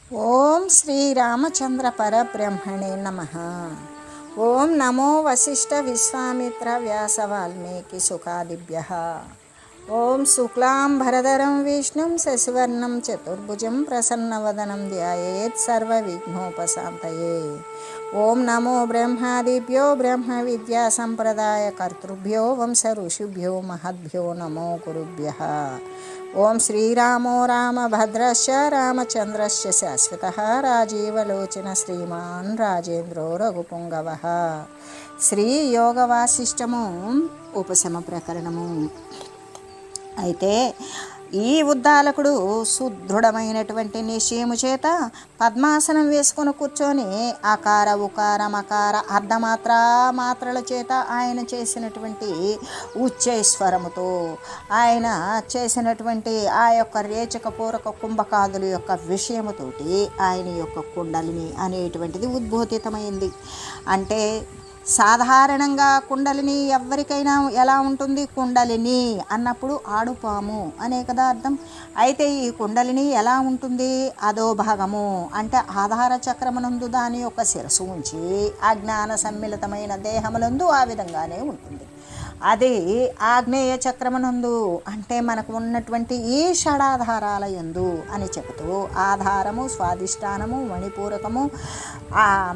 ఓం శ్రీరామచంద్ర పరబ్రహ్మణే నమః. ఓం నమో వశిష్ఠ విశ్వామిత్ర వ్యాస వాల్మీకి సుఖాదిభ్యః. ఓం శుక్లాంబరధరం విష్ణుం శశివర్ణం చతుర్భుజం ప్రసన్నవదనం ధ్యాయేత్ సర్వవిఘ్నోపశాంతయే. ఓం నమో బ్రహ్మాదిభ్యో బ్రహ్మ విద్యా సంప్రదాయ కర్తృభ్యో వంశ ఋషిభ్యో మహద్భ్యో నమో గురుభ్యః. ఓం శ్రీరామో రామభద్రశ్చ రామచంద్రశ్చ శాశ్వతః రాజీవలోచన శ్రీమాన్ రాజేంద్రో రఘుపుంగవః. శ్రీ యోగ వాసిష్టము ఉపశమ ప్రకరణము. అయితే ఈ ఉద్దాలకుడు సుదృఢమైనటువంటి నిశ్చయము చేత పద్మాసనం వేసుకొని కూర్చొని అకార ఉకార మకార అర్ధమాత్రల చేత ఆయన చేసినటువంటి ఉచ్చైస్వరముతో ఆయన చేసినటువంటి ఆ యొక్క రేచక పూరక కుంభకాదుల యొక్క విషయముతోటి ఆయన యొక్క కుండలిని అనేటువంటిది ఉద్బోధితమైంది. అంటే సాధారణంగా కుండలిని ఎవరికైనా ఎలా ఉంటుంది? కుండలిని అన్నప్పుడు ఆడుపాము అనే కదా అర్థం. అయితే ఈ కుండలిని ఎలా ఉంటుంది? అదో భాగము అంటే ఆధార చక్రమునందు దాని యొక్క శిరస్సు ఉంచి అజ్ఞాన సమ్మిళితమైన దేహములందు ఆ విధంగానే ఉంటుంది. అది ఆగ్నేయ చక్రమునందు అంటే మనకు ఉన్నటువంటి ఈ షడాధారాల యందు అని చెబుతూ ఆధారము, స్వాధిష్టానము, మణిపూరకము,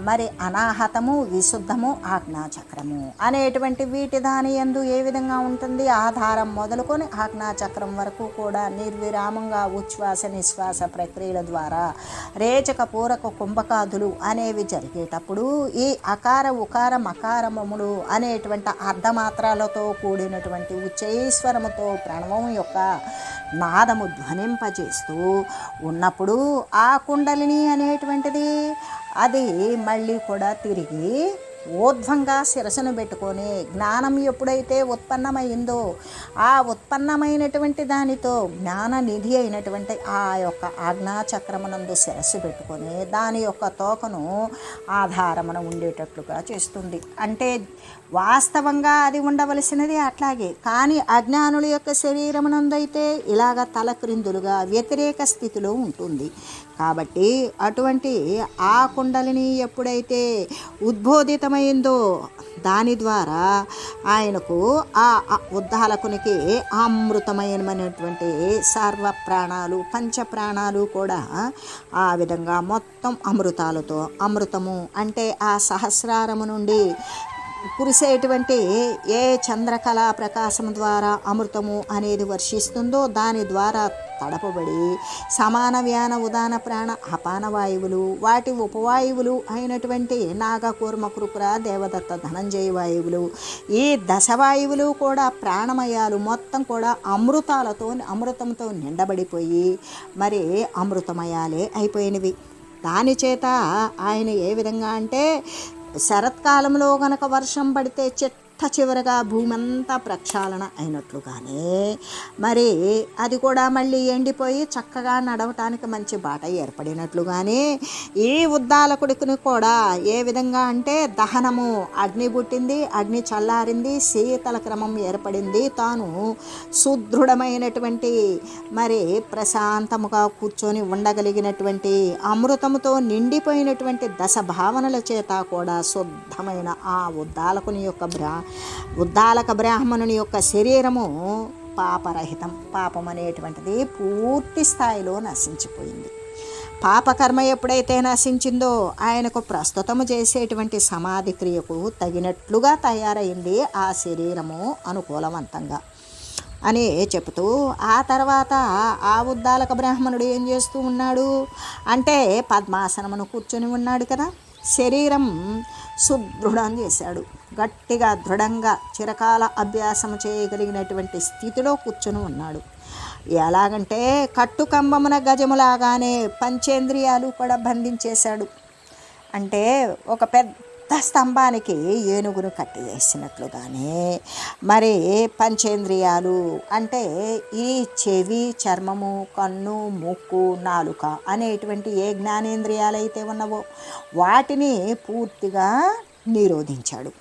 మరి అనాహతము, విశుద్ధము, ఆజ్ఞాచక్రము అనేటువంటి వీటి దాని యందు ఏ విధంగా ఉంటుంది? ఆధారం మొదలుకొని ఆజ్ఞాచక్రం వరకు కూడా నిర్విరామంగా ఉచ్ఛ్వాస నిశ్వాస ప్రక్రియల ద్వారా రేచక పూరక కుంభకాదులు అనేవి జరిగేటప్పుడు ఈ అకార ఉకార మకారములు అనేటువంటి అర్ధమాత్రాలతో కూడినటువంటి ఉచ్చైశ్వరముతో ప్రణవం యొక్క నాదము ధ్వనింపజేస్తూ ఉన్నప్పుడు ఆ కుండలిని అనేటువంటిది అది మళ్ళీ కూడా తిరిగి ఊర్ధ్వంగా శిరస్సును పెట్టుకొని జ్ఞానం ఎప్పుడైతే ఉత్పన్నమైందో ఆ ఉత్పన్నమైనటువంటి దానితో జ్ఞాన నిధి అయినటువంటి ఆ యొక్క ఆజ్ఞాచక్రమునందు శిరస్సు పెట్టుకొని దాని యొక్క తోకను ఆధారమున ఉండేటట్లుగా చేస్తుంది. అంటే వాస్తవంగా అది ఉండవలసినది అట్లాగే, కానీ అజ్ఞానుల యొక్క శరీరమునందైతే ఇలాగ తలక్రిందులుగా వ్యతిరేక స్థితిలో ఉంటుంది. కాబట్టి అటువంటి ఆ కుండలిని ఎప్పుడైతే ఉద్బోధితమైందో దాని ద్వారా ఆయనకు ఆ ఉద్దాలకునికి అమృతమైనటువంటి సర్వ ప్రాణాలు పంచప్రాణాలు కూడా ఆ విధంగా మొత్తం అమృతాలతో, అమృతము అంటే ఆ సహస్రారము నుండి కురిసేటువంటి ఏ చంద్రకళా ప్రకాశం ద్వారా అమృతము అనేది వర్షిస్తుందో దాని ద్వారా తడపబడి సమాన వ్యాన ఉదాన ప్రాణ అపాన వాయువులు, వాటి ఉపవాయువులు అయినటువంటి నాగకూర్మ కృపుర దేవదత్త ధనంజయ వాయువులు, ఈ దశవాయువులు కూడా ప్రాణమయాలు మొత్తం కూడా అమృతంతో నిండబడిపోయి మరి అమృతమయాలే అయిపోయినవి. దాని చేత ఆయన ఏ విధంగా అంటే శరత్కాలంలో గనక వర్షం పడితే చివరగా భూమి అంతా ప్రక్షాళన అయినట్లుగానే మరి అది కూడా మళ్ళీ ఎండిపోయి చక్కగా నడవటానికి మంచి బాట ఏర్పడినట్లుగానే ఈ ఉద్దాలకుడికి కూడా ఏ విధంగా అంటే దహనము, అగ్ని పుట్టింది, అగ్ని చల్లారింది, శీతల క్రమం ఏర్పడింది, తాను సుదృఢమైనటువంటి మరి ప్రశాంతముగా కూర్చొని ఉండగలిగినటువంటి అమృతముతో నిండిపోయినటువంటి దశ భావనల చేత కూడా శుద్ధమైన ఆ ఉద్దాలకుని యొక్క ఉద్దాలక బ్రాహ్మణుని యొక్క శరీరము పాపరహితం, పాపం అనేటువంటిది పూర్తి స్థాయిలో నశించిపోయింది. పాపకర్మ ఎప్పుడైతే నశించిందో ఆయనకు ప్రస్తుతము చేసేటువంటి సమాధి క్రియకు తగినట్లుగా తయారైంది ఆ శరీరము అనుకూలవంతంగా అని చెబుతూ ఆ తర్వాత ఆ ఉద్దాలక బ్రాహ్మణుడు ఏం చేస్తూ ఉన్నాడు అంటే పద్మాసనమును కూర్చొని ఉన్నాడు కదా, శరీరం సుదృఢం చేశాడు. గట్టిగా దృఢంగా చిరకాల అభ్యాసం చేయగలిగినటువంటి స్థితిలో కూర్చొని ఉన్నాడు. ఎలాగంటే కట్టుకంబమున గజములాగానే పంచేంద్రియాలు కూడా బంధించేశాడు. అంటే ఒక పెద్ద స్తంభానికి ఏనుగును కట్టి వేసినట్లుగానే మరి పంచేంద్రియాలు అంటే ఈ చెవి, చర్మము, కన్ను, ముక్కు, నాలుక అనేటువంటి ఏ జ్ఞానేంద్రియాలు అయితే ఉన్నవో వాటిని పూర్తిగా నిరోధించాడు.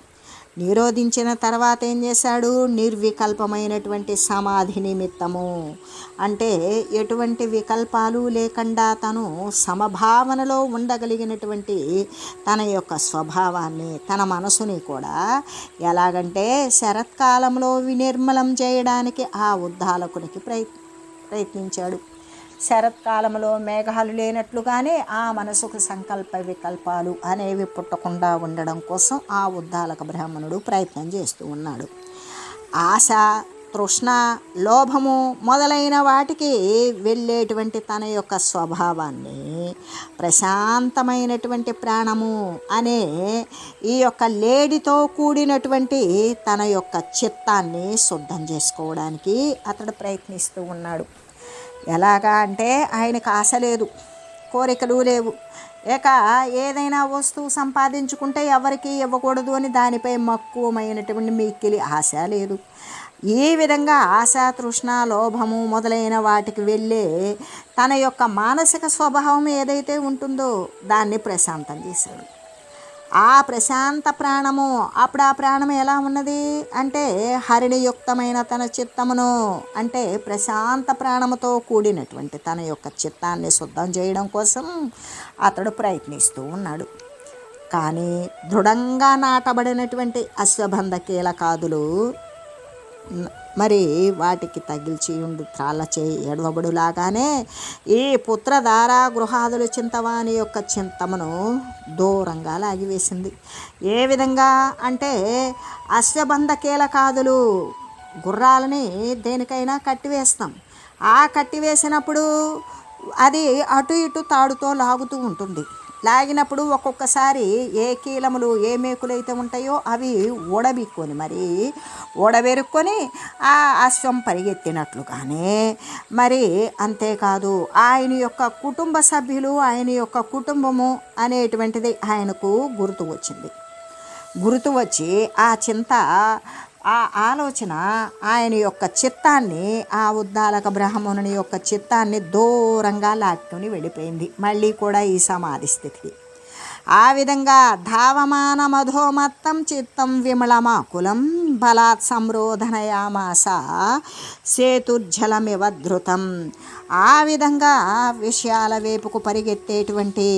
నిరోధించిన తర్వాత ఏం చేశాడు? నిర్వికల్పమైనటువంటి సమాధి నిమిత్తము, అంటే ఎటువంటి వికల్పాలు లేకుండా తను సమభావనలో ఉండగలిగినటువంటి తన యొక్క స్వభావాన్ని, తన మనసుని కూడా ఎలాగంటే శరత్కాలంలో వినిర్మలం చేయడానికి ఆ ఉద్దాలకునికి ప్రయత్నించాడు. శరత్కాలంలో మేఘాలు లేనట్లుగానే ఆ మనసుకు సంకల్ప వికల్పాలు అనేవి పుట్టకుండా ఉండడం కోసం ఆ ఉద్దాలక బ్రాహ్మణుడు ప్రయత్నం చేస్తూ ఉన్నాడు. ఆశ, తృష్ణ, లోభము మొదలైన వాటికి వెళ్ళేటువంటి తన యొక్క స్వభావాన్ని ప్రశాంతమైనటువంటి ప్రాణము అనే ఈ యొక్క లేడితో కూడినటువంటి తన యొక్క చిత్తాన్ని శుద్ధం చేసుకోవడానికి అతడు ప్రయత్నిస్తూ ఉన్నాడు. ఎలాగా అంటే ఆయనకు ఆశ లేదు, కోరికలు లేవు, ఇక ఏదైనా వస్తువు సంపాదించుకుంటే ఎవరికి ఇవ్వకూడదు అని దానిపై మక్కువమైనటువంటి మిక్కిలి ఆశ లేదు. ఈ విధంగా ఆశ, తృష్ణ, లోభము మొదలైన వాటికి వెళ్ళే తన యొక్క మానసిక స్వభావం ఏదైతే ఉంటుందో దాన్ని ప్రశాంతం చేశాడు. ఆ ప్రశాంత ప్రాణము, అప్పుడు ఆ ప్రాణం ఎలా ఉన్నది అంటే హరిణయుక్తమైన తన చిత్తమును, అంటే ప్రశాంత ప్రాణముతో కూడినటువంటి తన యొక్క చిత్తాన్ని శుద్ధం చేయడం కోసం అతడు ప్రయత్నిస్తూ ఉన్నాడు. కానీ దృఢంగా నాటబడినటువంటి అశ్వబంధ కీలకాదులు మరి వాటికి తగిల్చి ఉండు త్రాళ్ళ చేయి ఎడవబడులాగానే ఈ పుత్రధార గృహాదులు చింతవాని యొక్క చింతమును దూరంగా లాగివేసింది. ఏ విధంగా అంటే అశ్వబంధ కీలకాదులు గుర్రాలని దేనికైనా కట్టివేస్తాం. ఆ కట్టివేసినప్పుడు అది అటు ఇటు తాడుతో లాగుతూ ఉంటుంది. లాగినప్పుడు ఒక్కొక్కసారి ఏ కీలములు ఏ మేకులైతే ఉంటాయో అవి ఊడబిక్కొని మరి ఊడబెరుక్కొని ఆ అశ్వం పరిగెత్తినట్లుగానే మరి అంతేకాదు ఆయన యొక్క కుటుంబ సభ్యులు, ఆయన యొక్క కుటుంబము అనేటువంటిది ఆయనకు గుర్తు వచ్చింది. గుర్తు వచ్చి ఆ చింత, ఆ ఆలోచన ఆయన యొక్క చిత్తాన్ని, ఆ ఉద్దాలక బ్రాహ్మణుని యొక్క చిత్తాన్ని దూరంగా లాక్కుని వెళ్ళిపోయింది, మళ్ళీ కూడా ఈ సమాధి స్థితికి. ఆ విధంగా ధావమాన మధోమత్తం చిత్తం విమలమాకులం బలాత్ సంరోధనయామాస సేతుర్జలమివ ధృతం. ఆ విధంగా విషయాల వైపుకు పరిగెత్తేటువంటి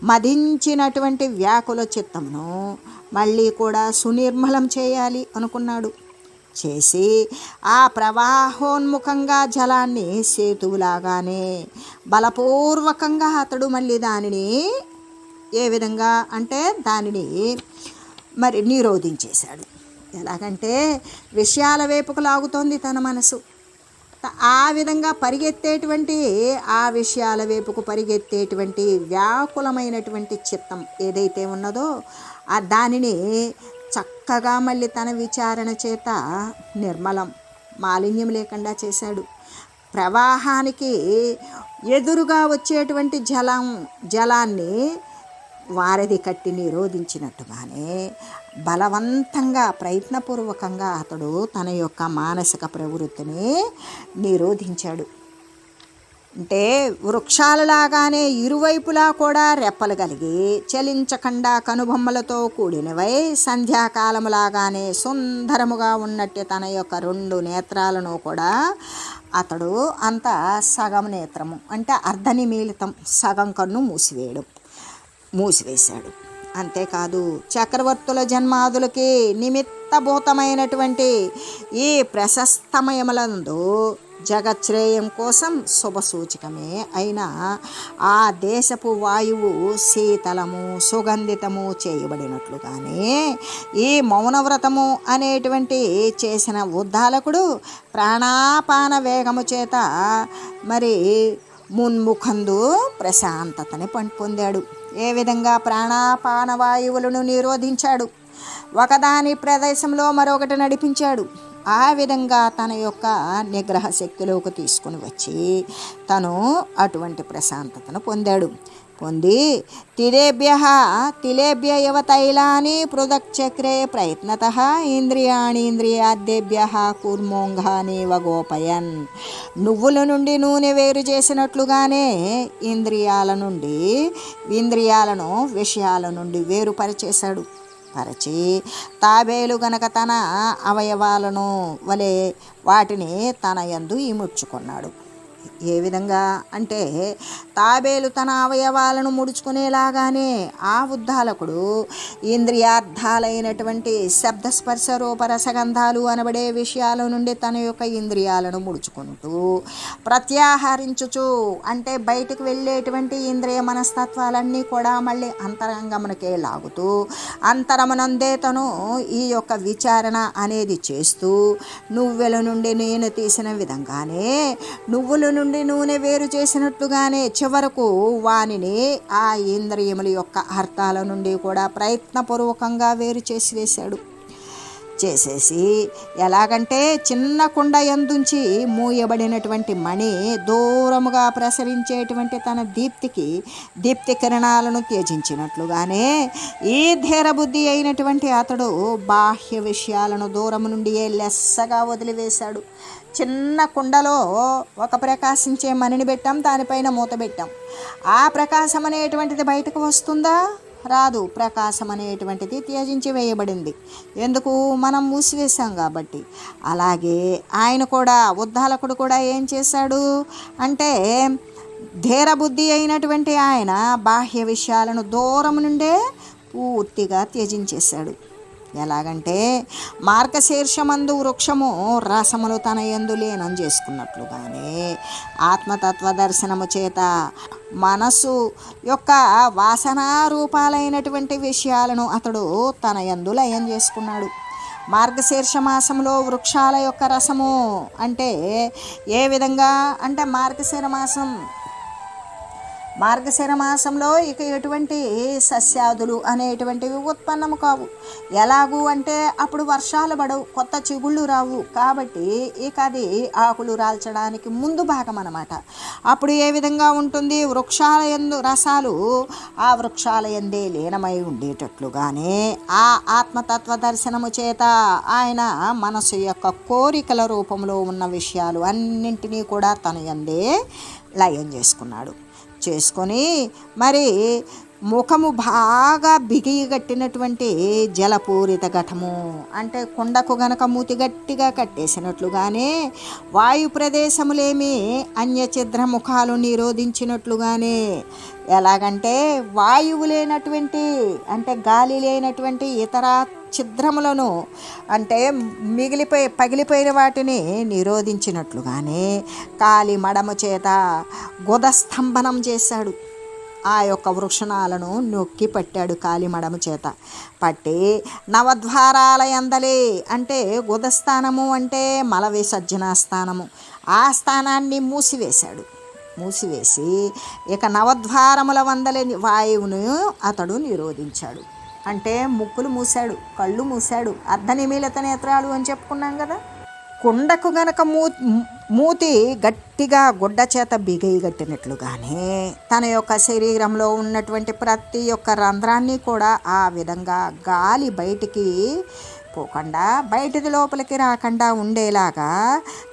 మదించినటువంటి వ్యాకుల చిత్తమును మళ్ళీ కూడా సునిర్మలం చేయాలి అనుకున్నాడు. చేసి ఆ ప్రవాహోన్ముఖంగా జలాన్ని సేతువులాగానే బలపూర్వకంగా అతడు మళ్ళీ దానిని ఏ విధంగా అంటే దానిని మరి నిరోధించేశాడు. ఎలాగంటే విషయాల వైపుకు లాగుతోంది తన మనసు. ఆ విధంగా పరిగెత్తేటువంటి, ఆ విషయాల వైపుకు పరిగెత్తేటువంటి వ్యాకులమైనటువంటి చిత్తం ఏదైతే ఉన్నదో ఆ దానిని చక్కగా మళ్ళీ తన విచారణ చేత నిర్మలం, మాలిన్యం లేకుండా చేశాడు. ప్రవాహానికి ఎదురుగా వచ్చేటువంటి జలాన్ని వారధి కట్టి నిరోధించినట్టుగానే బలవంతంగా ప్రయత్నపూర్వకంగా అతడు తన యొక్క మానసిక ప్రవృత్తిని నిరోధించాడు. అంటే వృక్షాలలాగానే ఇరువైపులా కూడా రెప్పలు కలిగి చలించకుండా కనుబొమ్మలతో కూడినవై సంధ్యాకాలములాగానే సుందరముగా ఉన్నట్టు తన యొక్క రెండు నేత్రాలను కూడా అతడు అంత సగం నేత్రము అంటే అర్ధనిమీలితం సగం కన్ను మూసివేశాడు. అంతేకాదు చక్రవర్తుల జన్మాదులకి నిమిత్తభూతమైనటువంటి ఈ ప్రశస్తమయములందు జగశ్రేయం కోసం శుభసూచకమే అయిన ఆ దేశపు వాయువు శీతలము సుగంధితము చేయబడినట్లుగానే ఈ మౌనవ్రతము అనేటువంటి చేసిన ఉద్దాలకుడు ప్రాణాపాన వేగము చేత మరి మున్ముఖందు ప్రశాంతతని పొందాడు. ఏ విధంగా ప్రాణాపాన వాయువులను నిరోధించాడు, ఒకదాని ప్రదేశంలో మరొకటి నడిపించాడు. ఆ విధంగా తన యొక్క నిగ్రహ శక్తిలోకి తీసుకుని వచ్చి తను అటువంటి ప్రశాంతతను పొందాడు. పొంది తిలేభ్య ఇవ తైలాని పృథక్చక్రే ప్రయత్నతః ఇంద్రియాణీంద్రియాద్యేభ్య కూర్మోంఘాని వగోపయన్. నువ్వుల నుండి నూనె వేరు చేసినట్లుగానే ఇంద్రియాలను విషయాల నుండి వేరుపరిచేశాడు. పరచి తాబేలు గనక తన అవయవాలను వలె వాటిని తన యందు ఇముడ్చుకున్నాడు. ఏ విధంగా అంటే తాబేలు తన అవయవాలను ముడుచుకునేలాగానే ఆ ఉద్దాలకుడు ఇంద్రియార్థాలైనటువంటి శబ్దస్పర్శ రూపరసగంధాలు అనబడే విషయాల నుండి తన యొక్క ఇంద్రియాలను ముడుచుకుంటూ ప్రత్యాహరించుచు అంటే బయటకు వెళ్ళేటువంటి ఇంద్రియ మనస్తత్వాలన్నీ కూడా మళ్ళీ అంతరంగమునకే లాగుతూ అంతరమునందే తను ఈ యొక్క విచారణ అనేది చేస్తూ నువ్వుల నుండి నేను తీసిన విధంగానే నువ్వుల నుండి నూనె వేరు చేసినట్లుగానే చివరకు వానిని ఆ ఇంద్రియముల యొక్క అర్థాల నుండి కూడా ప్రయత్నపూర్వకంగా వేరు చేసేసి ఎలాగంటే చిన్న కుండ యందుంచి మూయబడినటువంటి మణి దూరముగా ప్రసరించేటువంటి తన దీప్తి కిరణాలను త్యజించినట్లుగానే ఈ ధీరబుద్ధి అయినటువంటి అతడు బాహ్య విషయాలను దూరము నుండియే లెస్సగా వదిలివేశాడు. చిన్న కుండలో ఒక ప్రకాశించే మణిని పెట్టాం, దానిపైన మూత పెట్టాం. ఆ ప్రకాశం అనేటువంటిది బయటకు వస్తుందా? రాదు. ప్రకాశం అనేటువంటిది త్యజించి వేయబడింది. ఎందుకు? మనం మూసివేశాం కాబట్టి. అలాగే ఆయన కూడా ఉద్దాలకుడు కూడా ఏం చేశాడు అంటే ధీరబుద్ధి అయినటువంటి ఆయన బాహ్య విషయాలను దూరం నుండే పూర్తిగా త్యజించేశాడు. ఎలాగంటే మార్గశీర్షమందు వృక్షము రసములు తన యందు లీనం చేసుకున్నట్లుగానే ఆత్మతత్వ దర్శనము చేత మనసు యొక్క వాసనారూపాలైనటువంటి విషయాలను అతడు తన యందు లయం చేసుకున్నాడు. మార్గశీర్ష మాసంలో వృక్షాల యొక్క రసము అంటే ఏ విధంగా అంటే మార్గశిర మాసంలో ఇక ఎటువంటి సస్యాదులు అనేటువంటివి ఉత్పన్నము కావు. ఎలాగూ అంటే అప్పుడు వర్షాలు పడవు, కొత్త చిగుళ్ళు రావు. కాబట్టి ఇక అది ఆకులు రాల్చడానికి ముందు భాగం అన్నమాట. అప్పుడు ఏ విధంగా ఉంటుంది? వృక్షాల యందు రసాలు ఆ వృక్షాల యందే లీనమై ఉండేటట్లుగానే ఆ ఆత్మతత్వ దర్శనము చేత ఆయన మనసు యొక్క కోరికల రూపంలో ఉన్న విషయాలు అన్నింటినీ కూడా తన యందే లయం చేసుకొని మరి ముఖము బాగా బిగిగట్టినటువంటి జలపూరిత ఘటము అంటే కుండకు గనక మూతి గట్టిగా కట్టేసినట్లుగానే వాయు ప్రదేశములేమి అన్యఛిద్ర ముఖాలు నిరోధించినట్లుగానే ఎలాగంటే వాయువు లేనటువంటి అంటే గాలి లేనటువంటి ఇతర ఛిద్రములను అంటే పగిలిపోయిన వాటిని నిరోధించినట్లుగానే కాలి మడమ చేత గుదస్తంభనం చేశాడు. ఆ యొక్క వృక్షణాలను నొక్కి పట్టాడు కాలి మడమ చేత పట్టి నవద్వారాల యందలి అంటే గుదస్థానము అంటే మల విసర్జన స్థానము ఆ స్థానాన్ని మూసివేసి ఇక నవద్వారముల వందలి వాయువును అతడు నిరోధించాడు. అంటే ముక్కులు మూశాడు, కళ్ళు మూశాడు, అర్ధనిమీలిత నేత్రాలు అని చెప్పుకున్నాం కదా. కుండకు గనక మూతి గట్టిగా గుడ్డ చేత బిగిగట్టినట్లుగానే తన యొక్క శరీరంలో ఉన్నటువంటి ప్రతి ఒక్క రంధ్రాన్ని కూడా ఆ విధంగా గాలి బయటికి పోకుండా బయటిది లోపలికి రాకుండా ఉండేలాగా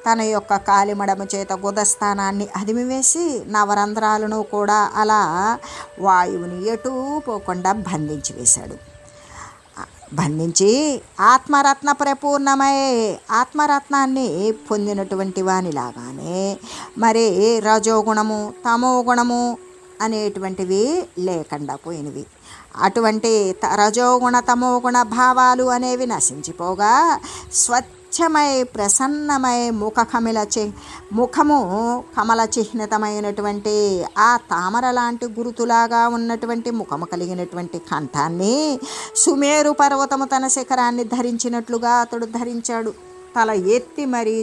తన యొక్క కాలిమడమ చేత గుదస్థానాన్ని అదిమివేసి నవరంధ్రాలను కూడా అలా వాయువుని ఎటూ పోకుండా బంధించి ఆత్మరత్న ప్రపూర్ణమై ఆత్మరత్నాన్ని పొందినటువంటి వానిలాగానే మరి రజోగుణము తమోగుణము అనేటువంటివి లేకుండా పోయినవి. అటువంటి రజోగుణ తమోగుణ భావాలు అనేవి నశించిపోగా స్వచ్ఛమై ప్రసన్నమై ముఖము కమల చిహ్నితమైనటువంటి ఆ తామర లాంటి గురుతులాగా ఉన్నటువంటి ముఖము కలిగినటువంటి కంఠాన్ని సుమేరు పర్వతము తన శిఖరాన్ని ధరించినట్లుగా అతడు ధరించాడు. తల ఎత్తి మరీ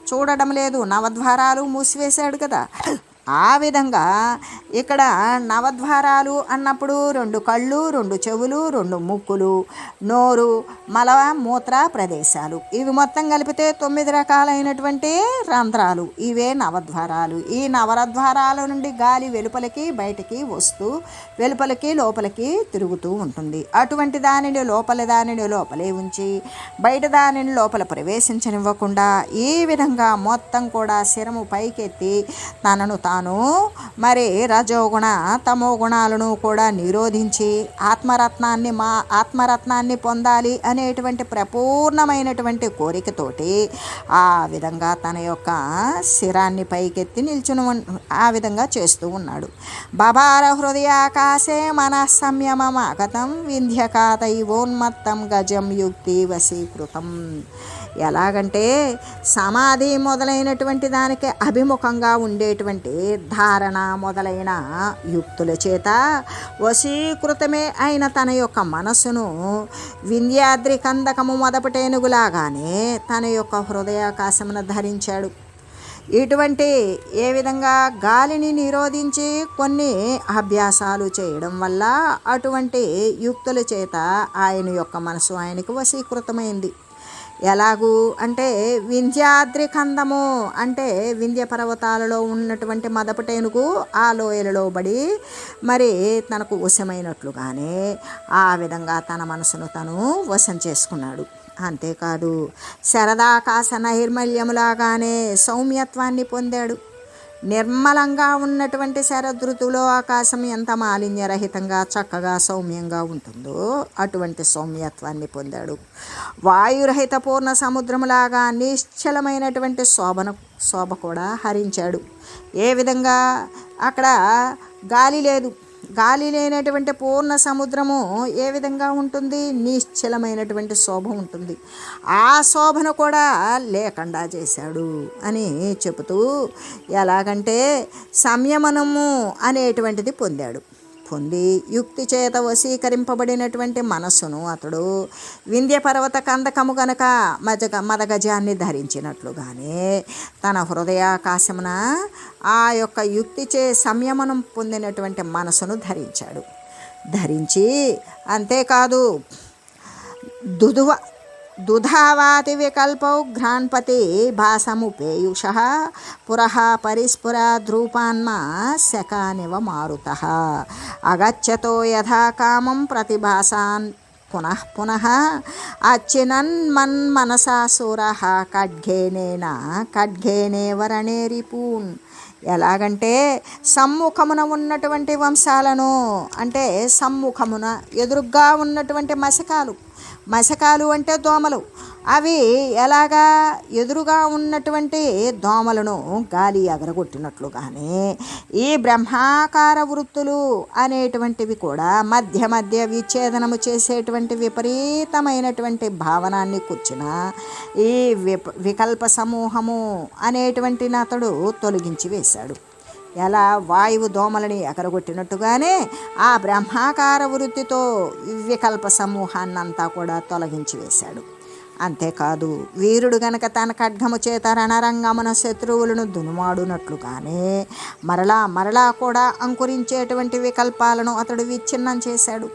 చూడడం లేదు. నవద్వారాలు మూసివేశాడు కదా. ఆ విధంగా ఇక్కడ నవద్వారాలు అన్నప్పుడు 2 కళ్ళు, 2 చెవులు, 2 ముక్కులు, నోరు, మల మూత్ర ప్రదేశాలు, ఇవి మొత్తం కలిపితే 9 రకాలైనటువంటి రంధ్రాలు. ఇవే నవద్వారాలు. ఈ నవరద్వారాల నుండి గాలి వెలుపలికి బయటికి వస్తూ వెలుపలికి లోపలికి తిరుగుతూ ఉంటుంది. అటువంటి దానిని లోపలే ఉంచి బయట దానిని లోపల ప్రవేశించనివ్వకుండా ఈ విధంగా మొత్తం కూడా శిరము పైకెత్తి తనను తాను మరి రజోగుణ తమో గుణాలను కూడా నిరోధించి ఆత్మరత్నాన్ని పొందాలి అనేటువంటి ప్రపూర్ణమైనటువంటి కోరికతోటి ఆ విధంగా తన యొక్క శిరాన్ని పైకెత్తి నిల్చుని ఆ విధంగా చేస్తూ ఉన్నాడు. బభార హృదయాకాశే మనః సంయమమాగతం వింధ్యకాతైవోన్మత్తం గజం యుక్తి వశీకృతం. ఎలాగంటే సమాధి మొదలైనటువంటి దానికి అభిముఖంగా ఉండేటువంటి ధారణ మొదలైన యుక్తుల చేత వశీకృతమే అయిన తన యొక్క మనస్సును వింధ్యాద్రి కందకము మొదపటేనుగులాగానే తన యొక్క హృదయాకాశమును ధరించాడు. ఇటువంటి ఏ విధంగా గాలిని నిరోధించి కొన్ని అభ్యాసాలు చేయడం వల్ల అటువంటి యుక్తుల చేత ఆయన యొక్క మనసు ఆయనకు వశీకృతమైంది. ఎలాగూ అంటే వింధ్యాద్రి కందము అంటే వింధ్య పర్వతాలలో ఉన్నటువంటి మదపటేనుగు ఆ లోయలలో బడి మరి తనకు వశమైనట్లుగానే ఆ విధంగా తన మనసును తను వశం చేసుకున్నాడు. అంతేకాదు శరదాకాశ నైర్మల్యములాగానే సౌమ్యత్వాన్ని పొందాడు. నిర్మలంగా ఉన్నటువంటి శరదృతువులో ఆకాశం ఎంత మాలిన్యరహితంగా చక్కగా సౌమ్యంగా ఉంటుందో అటువంటి సౌమ్యత్వాన్ని పొందాడు. వాయురహిత పూర్ణ సముద్రములాగా నిశ్చలమైనటువంటి శోభ కూడా హరించాడు. ఏ విధంగా అక్కడ గాలి లేదు, గాలి లేనటువంటి పూర్ణ సముద్రము ఏ విధంగా ఉంటుంది? నిశ్చలమైనటువంటి శోభ ఉంటుంది. ఆ శోభను కూడా లేకుండా చేశాడు అని చెబుతూ ఎలాగంటే సంయమనము అనేటువంటిది పొందాడు. పొంది యుక్తి చేత వశీకరింపబడినటువంటి మనస్సును అతడు వింధ్య పర్వత కందకము గనక మదగజాన్ని ధరించినట్లుగానే తన హృదయాకాశమున ఆ యొక్క యుక్తి చే సంయమనం పొందినటువంటి మనసును ధరించాడు. ధరించి అంతేకాదు దుధావాతి వికల్పౌ ఘ్రాన్పతి భాసముపేయుష పురః పరిస్ఫుర ధ్రూపాన్మా శకానివ మారుతః అగచ్చతో యథా కామం ప్రతిభాసాన్ పునః పునః అచ్చినన్ మన్మనసా సూరః ఖడ్గేనే వరణే రిపూన్. ఎలాగంటే సమ్ముఖమున ఉన్నటువంటి వంశాలను అంటే సమ్ముఖమున ఎదురుగ్గా ఉన్నటువంటి మశకాలు అంటే దోమలు, అవి ఎలాగా ఎదురుగా ఉన్నటువంటి దోమలను గాలి ఎగరగొట్టినట్లుగానే ఈ బ్రహ్మాకార వృత్తులు అనేటువంటివి కూడా మధ్య మధ్య విచ్ఛేదనము చేసేటువంటి విపరీతమైనటువంటి భావనాన్ని కూర్చిన ఈ వికల్ప సమూహము అనేటువంటి అతడు తొలగించి వేశాడు. ఎలా వాయువు దోమలని ఎగరగొట్టినట్టుగానే ఆ బ్రహ్మాకార వృత్తితో వికల్ప సమూహాన్నంతా కూడా తొలగించి వేశాడు. అంతేకాదు వీరుడు గనక తన ఖడ్గము చేత రణరంగమున శత్రువులను దునుమాడునట్లుగానే మరలా కూడా అంకురించేటువంటి వికల్పాలను అతడు విచ్ఛిన్నం చేశాడు.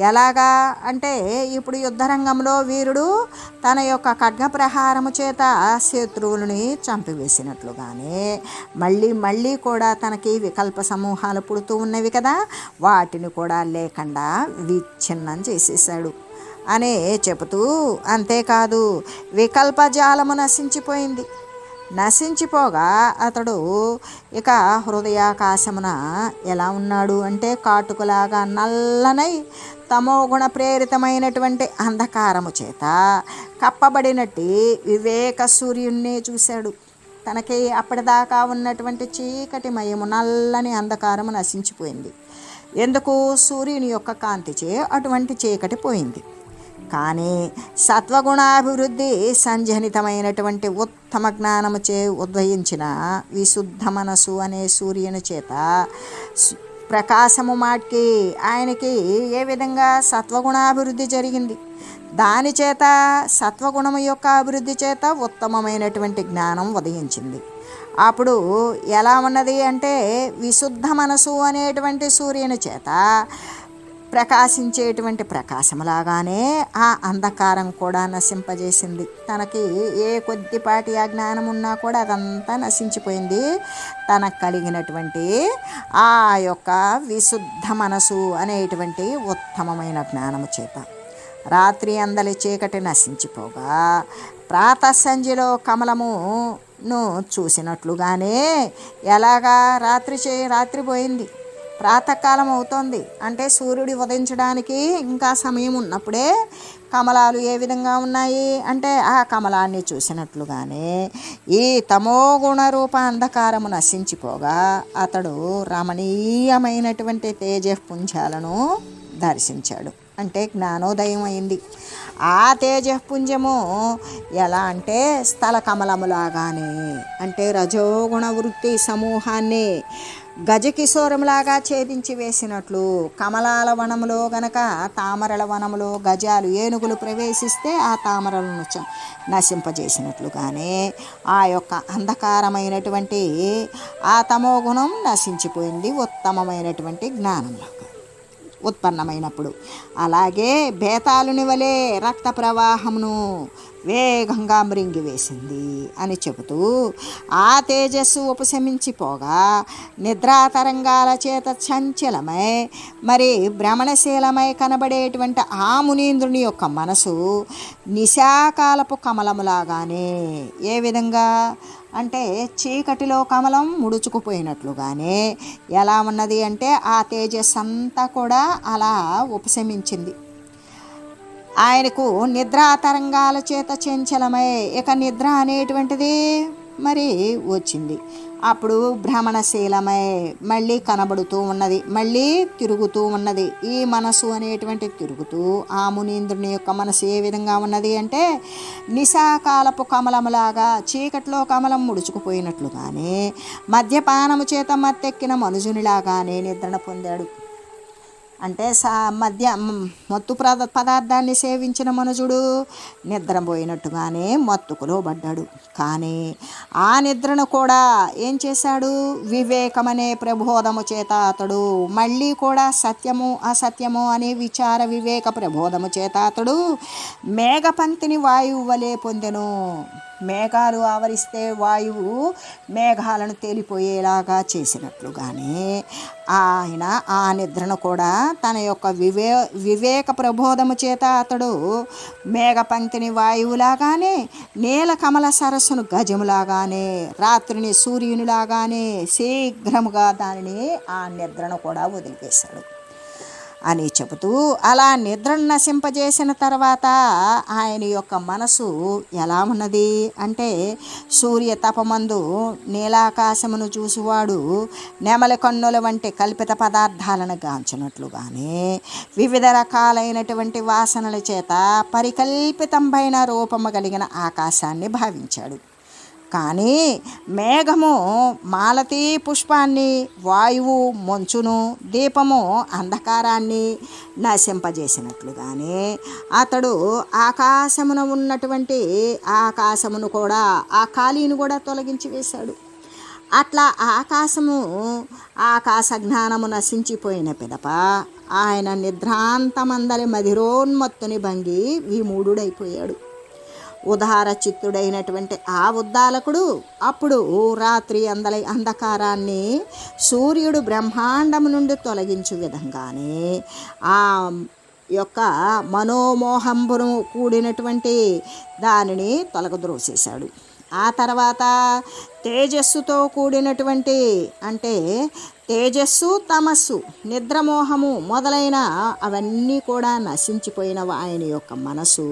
ఎలాగా అంటే ఇప్పుడు యుద్ధరంగంలో వీరుడు తన యొక్క ఖడ్గ ప్రహారము చేత శత్రువులని చంపివేసినట్లుగానే మళ్ళీ కూడా తనకి వికల్ప సమూహాలు పుడుతూ ఉన్నవి కదా, వాటిని కూడా లేకుండా విచ్ఛిన్నం చేసేసాడు అనే చెబుతూ అంతేకాదు వికల్ప జాలము నశించిపోగా అతడు ఇక హృదయాకాశమున ఎలా ఉన్నాడు అంటే కాటుకలాగా నల్లనై తమోగుణ ప్రేరితమైనటువంటి అంధకారము చేత కప్పబడినట్టు వివేక సూర్యున్నే చూశాడు. తనకి అప్పటిదాకా ఉన్నటువంటి చీకటిమయము నల్లని అంధకారము నశించిపోయింది. ఎందుకు? సూర్యుని యొక్క కాంతిచే అటువంటి చీకటి పోయింది. కానీ సత్వగుణాభివృద్ధి సంజనితమైనటువంటి ఉత్తమ జ్ఞానముచే ఉద్భవించిన విశుద్ధ మనసు అనే సూర్యుని చేత ప్రకాశము మాట్కి ఆయనకి ఏ విధంగా సత్వగుణాభివృద్ధి జరిగింది, దాని చేత సత్వగుణము యొక్క అభివృద్ధి చేత ఉత్తమమైనటువంటి జ్ఞానం ఉదయించింది. అప్పుడు ఎలా ఉన్నది అంటే విశుద్ధ మనసు అనేటువంటి సూర్యుని చేత ప్రకాశించేటువంటి ప్రకాశములాగానే ఆ అంధకారం కూడా నశింపజేసింది. తనకి ఏ కొద్దిపాటి అజ్ఞానం ఉన్నా కూడా అదంతా నశించిపోయింది తనకు కలిగినటువంటి ఆ యొక్క విశుద్ధ మనసు అనేటువంటి ఉత్తమమైన జ్ఞానము చేత. రాత్రి అందలి చీకటి నశించిపోగా ప్రాతఃసంధ్యలో కమలము చూసినట్లుగానే ఎలాగా రాత్రి పోయింది, ప్రాతకాలం అవుతోంది, అంటే సూర్యుడు ఉదయించడానికి ఇంకా సమయం ఉన్నప్పుడే కమలాలు ఏ విధంగా ఉన్నాయి అంటే ఆ కమలాన్ని చూసినట్లుగానే ఈ తమోగుణ రూప అంధకారము నశించిపోగా అతడు రమణీయమైనటువంటి తేజపుంజాలను దర్శించాడు. అంటే జ్ఞానోదయం అయింది. ఆ తేజపుంజము ఎలా అంటే స్థల కమలములాగానే, అంటే రజోగుణ వృత్తి సమూహాన్ని గజకిశోరంలాగా ఛేదించి వేసినట్లు, కమలాల వనములో గనక తామరల వనములో గజాలు ఏనుగులు ప్రవేశిస్తే ఆ తామరలను నశింపజేసినట్లుగానే ఆ యొక్క అంధకారమైనటువంటి ఆ తమోగుణం నశించిపోయింది ఉత్తమమైనటువంటి జ్ఞానంలో ఉత్పన్నమైనప్పుడు. అలాగే బేతాళుని వలె రక్త ప్రవాహమును వేగంగా మృంగివేసింది అని చెబుతూ ఆ తేజస్సు ఉపశమించిపోగా నిద్రాతరంగాల చేత చంచలమై మరి భ్రమణశీలమై కనబడేటువంటి ఆ మునీంద్రుని యొక్క మనసు నిశాకాలపు కమలములాగానే, ఏ విధంగా అంటే చీకటిలో కమలం ముడుచుకుపోయినట్లుగానే ఎలా ఉన్నది అంటే ఆ తేజస్సు అంతా కూడా అలా ఉపశమించింది. ఆయనకు నిద్రా తరంగాల చేత చంచలమై ఇక నిద్ర అనేటువంటిది మరి వచ్చింది. అప్పుడు భ్రమణశీలమై మళ్ళీ కనబడుతూ ఉన్నది, మళ్ళీ తిరుగుతూ ఉన్నది. ఈ మనసు అనేటువంటి తిరుగుతూ ఆ మునీంద్రుని యొక్క మనసు ఏ విధంగా ఉన్నది అంటే నిశాకాలపు కమలములాగా చీకట్లో కమలం ముడుచుకుపోయినట్లుగానే మద్యపానము చేత మత్తెక్కిన మనుజునిలాగానే నిద్రను పొందాడు. అంటే మత్తు పదార్థాన్ని సేవించిన మనుజుడు నిద్రపోయినట్టుగానే మత్తుకు లోబడ్డాడు. కానీ ఆ నిద్రను కూడా ఏం చేశాడు, వివేకమనే ప్రబోధము చేత అతడు మళ్ళీ కూడా సత్యము అసత్యము అనే విచార వివేక ప్రబోధము చేత అతడు మేఘపంక్తిని వాయువు వలె పొందెను. మేఘాలు ఆవరిస్తే వాయువు మేఘాలను తేలిపోయేలాగా చేసినట్లుగానే ఆయన ఆ నిద్రను కూడా తన యొక్క వివేక ప్రబోధము చేత అతడు మేఘపంక్తిని వాయువులాగానే, నీల కమల సరస్సును గజములాగానే, రాత్రిని సూర్యునిలాగానే శీఘ్రముగా దానిని ఆ నిద్రను కూడా వదిలివేశాడు అని చెబుతూ అలా నిద్రను నశింపజేసిన తర్వాత ఆయన యొక్క మనసు ఎలా ఉన్నది అంటే సూర్య తపమందు నీలాకాశమును చూసివాడు నెమలి కన్నుల వంటి కల్పిత పదార్థాలను గాంచినట్లుగానే వివిధ రకాలైనటువంటి వాసనల చేత పరికల్పితమైన రూపము కలిగిన ఆకాశాన్ని భావించాడు. కానీ మేఘము మాలతీ పుష్పాన్ని, వాయువు మంచును, దీపము అంధకారాన్ని నశింపజేసినట్లుగానే అతడు ఆకాశమున ఉన్నటువంటి ఆకాశమును కూడా ఆ ఖాళీని కూడా తొలగించి వేశాడు. అట్లా ఆకాశ జ్ఞానము నశించిపోయిన పిదప ఆయన నిద్రాంతమందలి మధిరోన్మత్తుని భంగి విమూఢుడైపోయాడు. ఉదార చిత్తుడైనటువంటి ఆ ఉద్దాలకుడు అప్పుడు రాత్రి అందలి అంధకారాన్ని సూర్యుడు బ్రహ్మాండము నుండి తొలగించు విధంగానే ఆ యొక్క మనోమోహంబును కూడినటువంటి దానిని తొలగద్రోసేశాడు. ఆ తర్వాత తేజస్సుతో కూడినటువంటి అంటే తేజస్సు తమస్సు నిద్రమోహము మొదలైన అవన్నీ కూడా నశించిపోయిన ఆయన యొక్క మనసు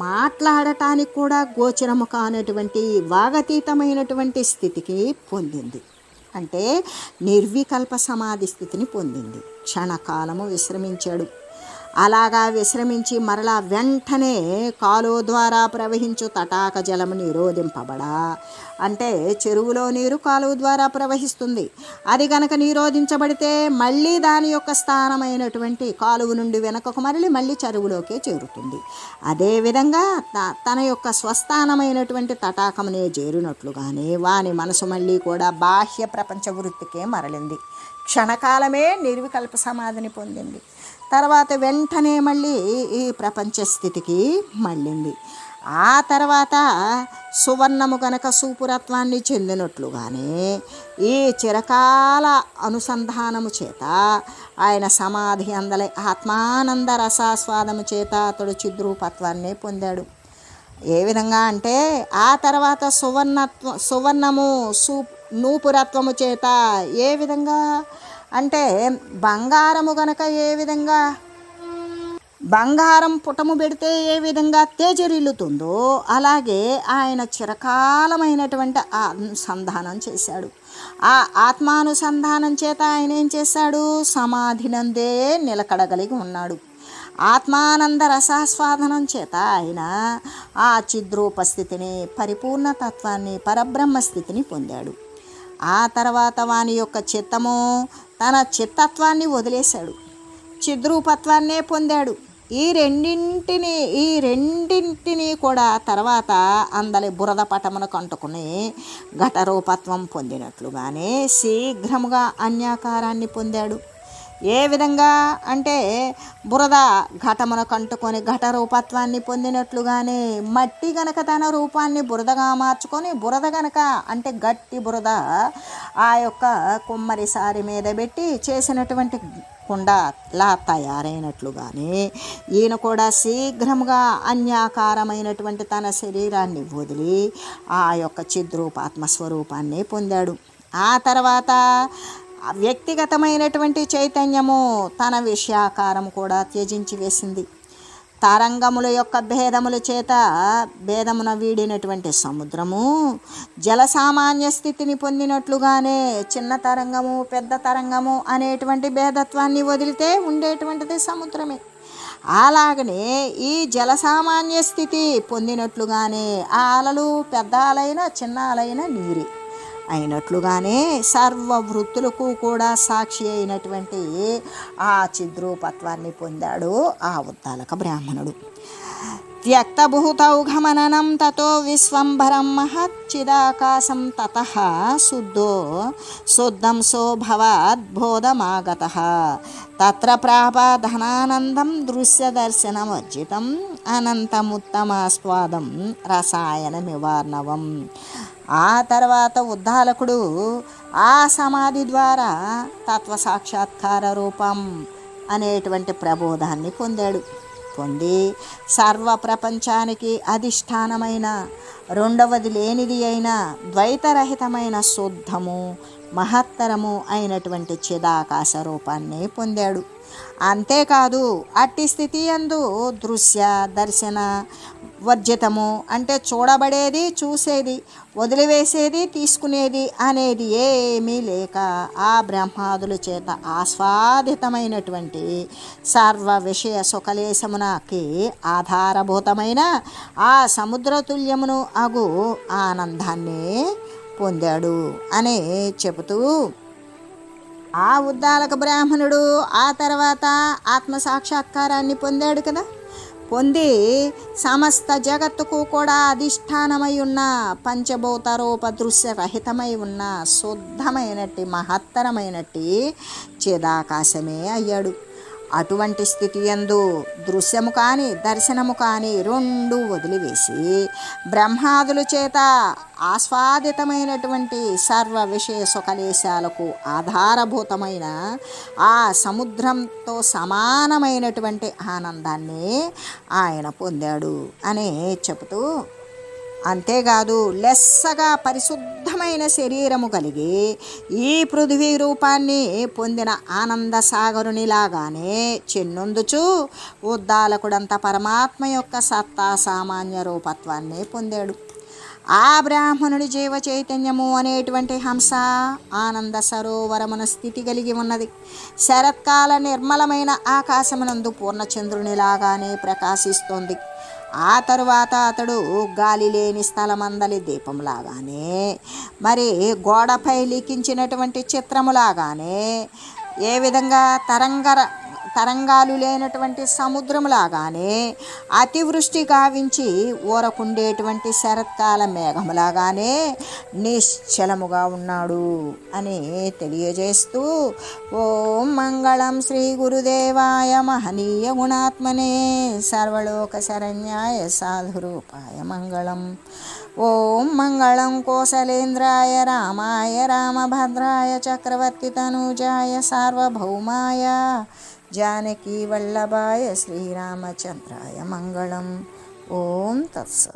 మాట్లాడటానికి కూడా గోచరము కానటువంటి వాగతీతమైనటువంటి స్థితికి పొందింది. అంటే నిర్వికల్ప సమాధి స్థితిని పొందింది. క్షణకాలము విశ్రమించాడు. అలాగా విశ్రమించి మరలా వెంటనే కాలువ ద్వారా ప్రవహించు తటాక జలము నిరోధింపబడా, అంటే చెరువులో నీరు కాలువ ద్వారా ప్రవహిస్తుంది. అది గనక నిరోధించబడితే మళ్ళీ దాని యొక్క స్థానమైనటువంటి కాలువ నుండి వెనకకు మళ్ళీ చెరువులోకే చేరుతుంది. అదేవిధంగా తన యొక్క స్వస్థానమైనటువంటి తటాకమునే చేరినట్లుగానే వాని మనసు మళ్ళీ కూడా బాహ్య ప్రపంచ వృత్తికే మరలింది. క్షణకాలమే నిర్వికల్ప సమాధిని పొందింది. తర్వాత వెంటనే మళ్ళీ ఈ ప్రపంచ స్థితికి మళ్ళింది. ఆ తర్వాత సువర్ణము గనక సూపురత్వాన్ని చెందినట్లుగానే ఈ చిరకాల అనుసంధానము చేత ఆయన సమాధి అందలే ఆత్మానంద రసాస్వాదము చేత అతడు చిద్రూపత్వాన్ని పొందాడు. ఏ విధంగా అంటే ఆ తర్వాత సువర్ణము నూపురత్వము చేత ఏ విధంగా అంటే బంగారము గనక ఏ విధంగా బంగారం పుటము పెడితే ఏ విధంగా తేజరిల్లుతుందో అలాగే ఆయన చిరకాలమైనటువంటి అనుసంధానం చేశాడు. ఆ ఆత్మానుసంధానం చేత ఆయన ఏం చేశాడు? సమాధినందే నిలకడగలిగి ఉన్నాడు. ఆత్మానంద రసాస్వాదనం చేత ఆయన ఆ చిద్రూపస్థితిని, పరిపూర్ణతత్వాన్ని, పరబ్రహ్మస్థితిని పొందాడు. ఆ తర్వాత వాని యొక్క చిత్తము తన చిత్తత్వాన్ని వదిలేశాడు, చిద్రూపత్వాన్నే పొందాడు. ఈ రెండింటిని కూడా తర్వాత అందలి బురద పటమునకు అంటుకుని ఘటరూపత్వం పొందినట్లుగానే శీఘ్రముగా అన్యాకారాన్ని పొందాడు. ఏ విధంగా అంటే బురద ఘటమునకు అంటుకొని ఘట రూపత్వాన్ని పొందినట్లుగానే మట్టి గనక తన రూపాన్ని బురదగా మార్చుకొని, బురద గనక అంటే గట్టి బురద ఆ యొక్క కుమ్మరి సారి మీద పెట్టి చేసినటువంటి కుండలా తయారైనట్లుగానే ఈయన కూడా శీఘ్రముగా అన్యాకారమైనటువంటి తన శరీరాన్ని వదిలి ఆ యొక్క చిద్రూపాత్మస్వరూపాన్ని పొందాడు. ఆ తర్వాత వ్యక్తిగతమైనటువంటి చైతన్యము తన విషయాకారం కూడా త్యజించి వేసింది. తరంగముల యొక్క భేదముల చేత భేదమున వీడినటువంటి సముద్రము జల సామాన్య స్థితిని పొందినట్లుగానే చిన్న తరంగము పెద్ద తరంగము అనేటువంటి భేదత్వాన్ని వదిలితే ఉండేటువంటిది సముద్రమే. అలాగనే ఈ జల సామాన్య స్థితి పొందినట్లుగానే ఆ అలలు పెద్ద అలైన చిన్న అలైన నీరే అయినట్లుగానే సర్వవృత్తులకు కూడా సాక్షి అయినటువంటి ఆ చిద్రూపత్వాన్ని పొందాడు ఆ ఉద్దాలక బ్రాహ్మణుడు. త్యక్తభూతౌఘమననం తతో విశ్వంభరం మహచ్చిదాకాశం తతః శుద్ధం సోభవద్బోధమాగతః తత్ర ప్రాపధనానందం దృశ్యదర్శనమర్జితం అనంతముత్తమాస్వాదం రసాయనమివార్ణవం. ఆ తర్వాత ఉద్దాలకుడు ఆ సమాధి ద్వారా తత్వసాక్షాత్కార రూపం అనేటువంటి ప్రబోధాన్ని పొందాడు. పొంది సర్వ ప్రపంచానికి అధిష్టానమైన రెండవది లేనిది అయిన ద్వైతరహితమైన శుద్ధము మహత్తరము అయినటువంటి చిదాకాశ రూపాన్ని పొందాడు. అంతేకాదు అట్టి స్థితి యందు దృశ్య దర్శన వర్జితము అంటే చూడబడేది చూసేది వదిలివేసేది తీసుకునేది అనేది ఏమీ లేక ఆ బ్రహ్మాదుల చేత ఆస్వాదితమైనటువంటి సర్వ విషయ సుఖలేశమునకి ఆధారభూతమైన ఆ సముద్రతుల్యమును అగు ఆనందాన్ని పొందాడు అని చెబుతూ ఆ ఉద్దాలక బ్రాహ్మణుడు ఆ తర్వాత ఆత్మసాక్షాత్కారాన్ని పొందాడు కదా. పొంది సమస్త జగత్తుకు కూడా అధిష్టానమై ఉన్న పంచభూత రూప దృశ్య రహితమై ఉన్న శుద్ధమైనట్టి మహత్తరమైనట్టి చిదాకాశమే అయ్యాడు. అటువంటి స్థితి యందు దృశ్యము కానీ దర్శనము కానీ రెండు వదిలివేసి బ్రహ్మాదుల చేత ఆస్వాదితమైనటువంటి సర్వ విషయ సుఖలేశాలకు ఆధారభూతమైన ఆ సముద్రంతో సమానమైనటువంటి ఆనందాన్ని ఆయన పొందాడు అని చెబుతూ, అంతేకాదు లెస్సగా పరిశుద్ధమైన శరీరము కలిగి ఈ పృథివీ రూపాన్ని పొందిన ఆనంద సాగరునిలాగానే చెన్నొందుచు ఉద్దాలకుడంత పరమాత్మ యొక్క సత్తా సామాన్య రూపత్వాన్ని పొందాడు. ఆ బ్రాహ్మణుడి జీవ చైతన్యము అనేటువంటి హంస ఆనంద సరోవరమున స్థితి కలిగి ఉన్నది. శరత్కాల నిర్మలమైన ఆకాశమునందు పూర్ణచంద్రునిలాగానే ప్రకాశిస్తోంది. ఆ తరువాత అతడు గాలి లేని స్థలమందలి దీపంలాగానే మరి గోడపై లిఖించినటువంటి చిత్రములాగానే ఏ విధంగా తరంగాలు లేనటువంటి సముద్రములాగానే అతివృష్టి గావించి ఊరకుండేటువంటి శరత్కాల మేఘములాగానే నిశ్చలముగా ఉన్నాడు అని తెలియజేస్తూ, ఓం మంగళం శ్రీ గురుదేవాయ మహనీయ గుణాత్మనే సర్వలోక శరణ్యాయ సాధురూపాయ మంగళం. ఓం మంగళం కోసలేంద్రాయ రామాయ రామభద్రాయ చక్రవర్తి తనూజాయ సార్వభౌమాయ జానకీ వల్లభాయ శ్రీరామచంద్రాయ మంగళం. ఓం తత్సత్.